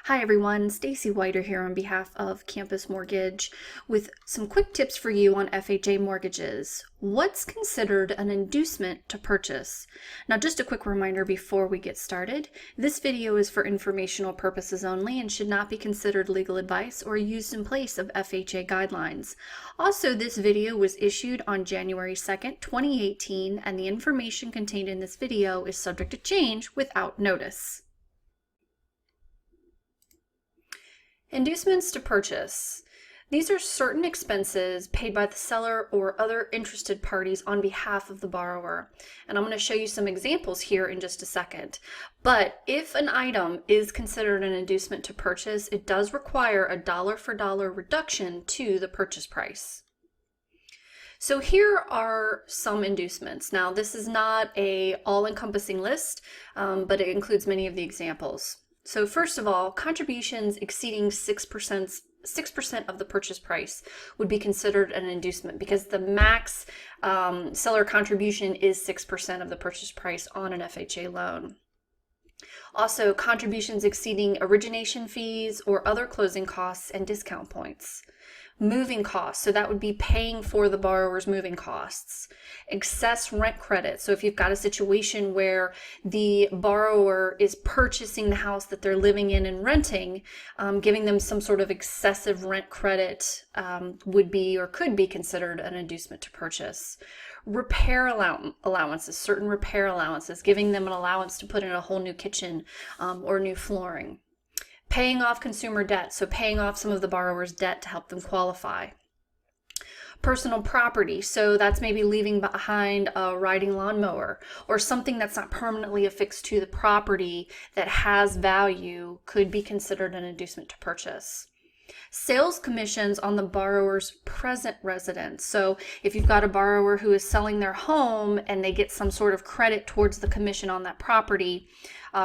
Hi everyone, Stacy Whiter here on behalf of Campus Mortgage with some quick tips for you on FHA mortgages. What's considered an inducement to purchase? Now just a quick reminder before we get started, this video is for informational purposes only and should not be considered legal advice or used in place of FHA guidelines. Also, this video was issued on January 2nd, 2018, and the information contained in this video is subject to change without notice. Inducements to purchase. These are certain expenses paid by the seller or other interested parties on behalf of the borrower. And I'm going to show you some examples here in just a second. But if an item is considered an inducement to purchase, it does require a dollar-for-dollar reduction to the purchase price. So here are some inducements. Now, this is not an all-encompassing list, but it includes many of the examples. So first of all, contributions exceeding 6% of the purchase price would be considered an inducement because the max seller contribution is 6% of the purchase price on an FHA loan. Also, contributions exceeding origination fees or other closing costs and discount points. Moving costs, so that would be paying for the borrower's moving costs. Excess rent credit, so if you've got a situation where the borrower is purchasing the house that they're living in and renting, giving them some sort of excessive rent credit would be or could be considered an inducement to purchase. Repair allowances, certain repair allowances, giving them an allowance to put in a whole new kitchen or new flooring. Paying off consumer debt, so paying off some of the borrower's debt to help them qualify. Personal property, so that's maybe leaving behind a riding lawnmower or something that's not permanently affixed to the property that has value could be considered an inducement to purchase. Sales commissions on the borrower's present residence. So if you've got a borrower who is selling their home and they get some sort of credit towards the commission on that property,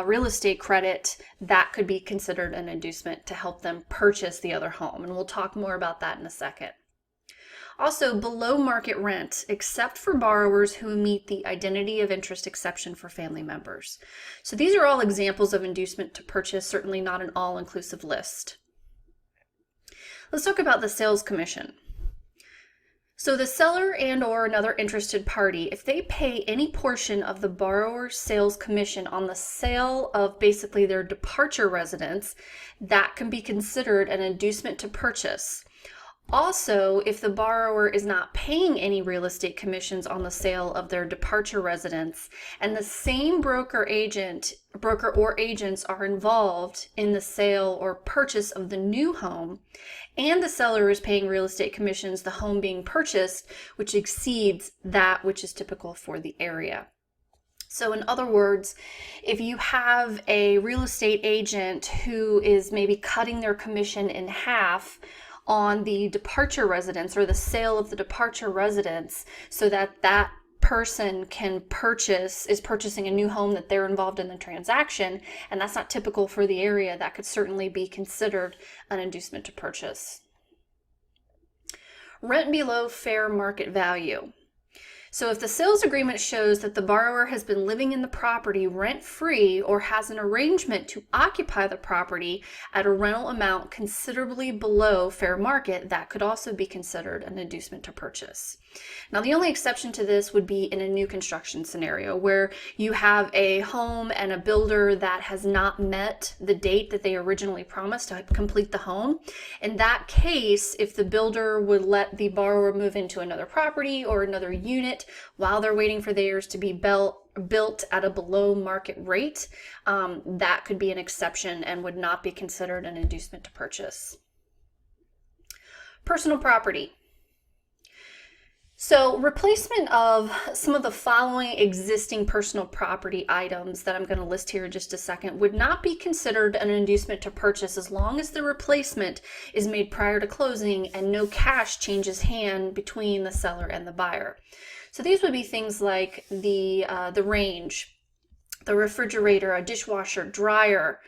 real estate credit, that could be considered an inducement to help them purchase the other home. And we'll talk more about that in a second. Also, below market rent, except for borrowers who meet the identity of interest exception for family members. So these are all examples of inducement to purchase, certainly not an all-inclusive list. Let's talk about the sales commission. So the seller and or another interested party, if they pay any portion of the borrower's sales commission on the sale of basically their departure residence, that can be considered an inducement to purchase. Also, if the borrower is not paying any real estate commissions on the sale of their departure residence, and the same broker or agents are involved in the sale or purchase of the new home, and the seller is paying real estate commissions, the home being purchased, which exceeds that which is typical for the area. So in other words, if you have a real estate agent who is maybe cutting their commission in half on the departure residence or the sale of the departure residence so that that person is purchasing a new home that they're involved in the transaction, and that's not typical for the area, that could certainly be considered an inducement to purchase. Rent below fair market value. So if the sales agreement shows that the borrower has been living in the property rent-free or has an arrangement to occupy the property at a rental amount considerably below fair market, that could also be considered an inducement to purchase. Now, the only exception to this would be in a new construction scenario where you have a home and a builder that has not met the date that they originally promised to complete the home. In that case, if the builder would let the borrower move into another property or another unit while they're waiting for theirs to be built at a below market rate, that could be an exception and would not be considered an inducement to purchase. Personal property. So replacement of some of the following existing personal property items that I'm going to list here in just a second would not be considered an inducement to purchase as long as the replacement is made prior to closing and no cash changes hand between the seller and the buyer. So these would be things like the range, the refrigerator, a dishwasher, dryer,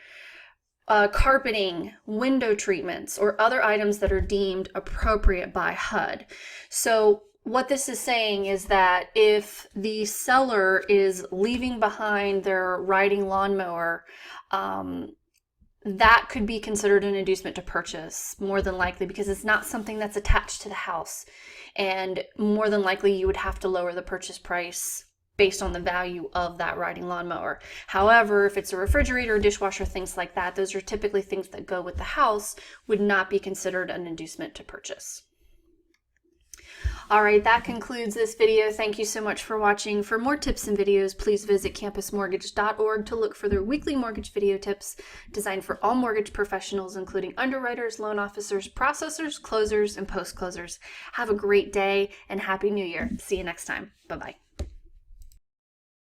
carpeting, window treatments, or other items that are deemed appropriate by HUD. So what this is saying is that if the seller is leaving behind their riding lawnmower that could be considered an inducement to purchase, more than likely, because it's not something that's attached to the house. And more than likely, you would have to lower the purchase price based on the value of that riding lawnmower. However, if it's a refrigerator, dishwasher, things like that, those are typically things that go with the house, would not be considered an inducement to purchase. All right, that concludes this video. Thank you so much for watching. For more tips and videos, please visit campusmortgage.org to look for their weekly mortgage video tips designed for all mortgage professionals, including underwriters, loan officers, processors, closers, and post-closers. Have a great day and Happy New Year. See you next time. Bye-bye.